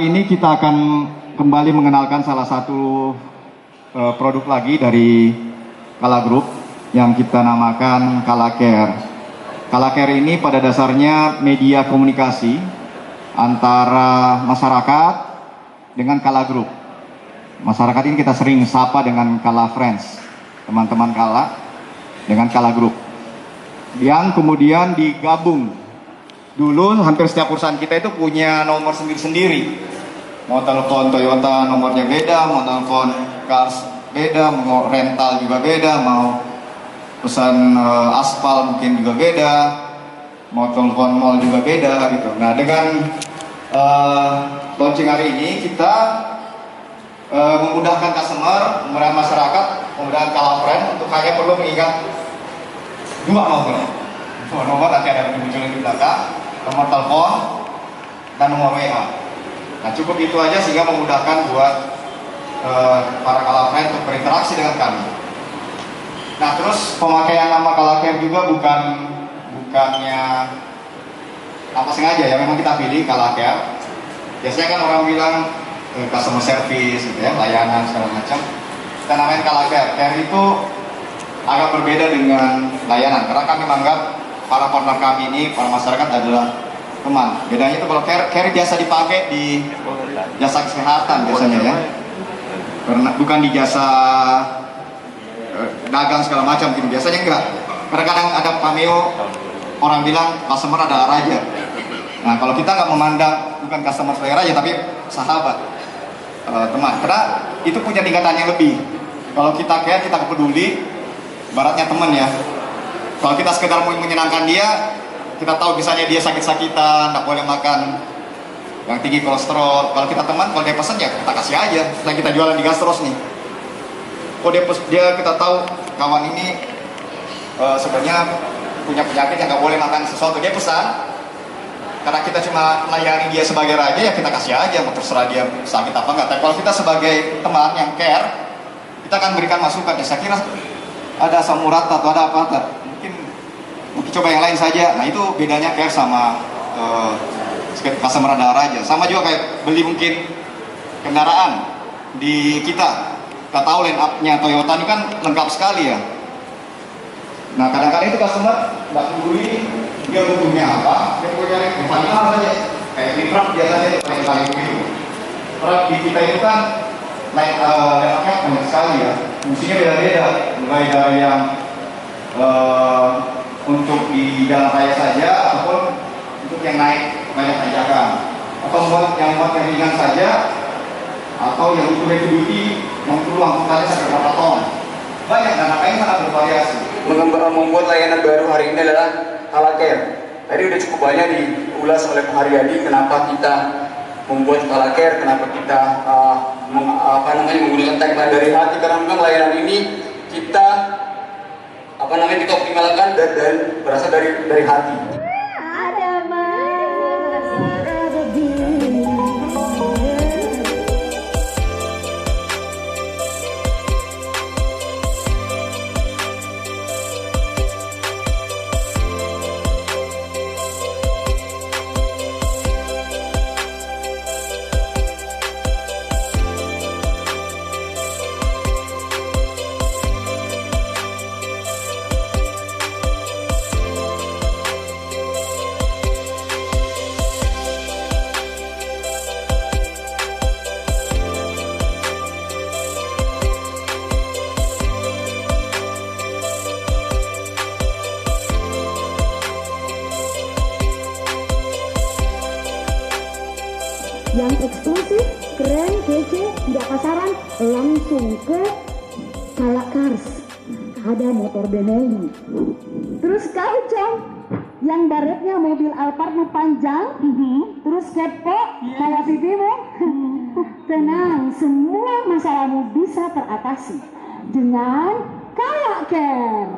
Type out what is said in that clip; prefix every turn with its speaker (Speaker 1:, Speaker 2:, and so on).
Speaker 1: Ini kita akan kembali mengenalkan salah satu produk lagi dari Kala Group yang kita namakan Kala Care. Kala Care ini pada dasarnya media komunikasi antara masyarakat dengan Kala Group. Masyarakat ini kita sering sapa dengan Kala Friends, teman-teman Kala dengan Kala Group, yang kemudian digabung. Dulu hampir setiap perusahaan kita itu punya nomor sendiri-sendiri. Mau telepon Toyota nomornya beda, mau telepon Cars beda, mau rental juga beda, mau pesan aspal mungkin juga beda, mau telepon mall juga beda gitu. Nah, dengan launching hari ini kita memudahkan customer, memudahkan masyarakat, memudahkan Kala Friend untuk hanya perlu mengingat dua nomor. Dua nomor nanti ada munculin di belakang, nomor telepon dan nomor WA. Nah, cukup itu aja sehingga memudahkan buat para Kala Friend untuk berinteraksi dengan kami. Nah, terus pemakaian nama Kala Care juga bukannya apa sengaja ya, memang kita pilih Kala Care. Biasanya kan orang bilang customer service gitu ya, layanan segala macam. Kita namain Kala Care. Care itu agak berbeda dengan layanan karena kami menganggap para partner kami ini, para masyarakat adalah teman. Bedanya itu kalau care biasa dipakai di jasa kesehatan biasanya ya, karena bukan di jasa dagang segala macam gitu. Biasanya enggak. Kadang-kadang ada cameo, orang bilang customer adalah raja. Nah, kalau kita nggak memandang bukan customer sebagai raja tapi sahabat, teman, karena itu punya tingkatan yang lebih. Kalau kita care, kita peduli, baratnya teman ya. Kalau kita sekedar mau menyenangkan dia, kita tahu misalnya dia sakit-sakitan, nggak boleh makan yang tinggi kolesterol. Kalau kita teman, kalau dia pesan ya kita kasih aja. Setelah kita jualan di Gastros nih, kita tahu kawan ini sebenarnya punya penyakit yang nggak boleh makan sesuatu, dia pesan. Karena kita cuma melayani dia sebagai raja, ya kita kasih aja, mau terserah dia sakit apa enggak. Tapi kalau kita sebagai teman yang care, kita akan berikan masukan. Ya saya kira ada asam urat atau ada apa, mungkin coba yang lain saja. Nah, itu bedanya care sama customer adalah raja. Sama juga kayak beli mungkin kendaraan di kita tahu line up-nya Toyota ini kan lengkap sekali ya. Nah, kadang-kadang itu customer nggak peduli dia butuhnya apa, dia punya yang paling mahal saja. Kayak di truk biasanya itu paling begitu. Truk di kita itu kan line up-nya banyak sekali ya. Fungsinya beda-beda, mulai dari yang untuk di jalan raya saja ataupun untuk yang naik banyak tanjakan, atau buat yang ringan saja, atau yang untuk heavy duty perlu angkutannya sampai berapa ton. Banyak, dan makanya sangat bervariasi.
Speaker 2: Membuat layanan baru hari ini adalah Kala Care. Tadi udah cukup banyak diulas oleh Pak Haryadi kenapa kita membuat Kala Care, kenapa kita menggunakan tagline dari hati, karena memang layanan ini kita kita optimalkan dan berasal dari hati.
Speaker 3: Yang eksklusif, keren, kece, tidak pasaran, langsung ke Kala Cars. Ada motor Benelli. Terus Kaucong, yang baretnya mobil Alphard panjang, terus kepo, kayak pipimu. Tenang, semua masalahmu bisa teratasi dengan Kala Care.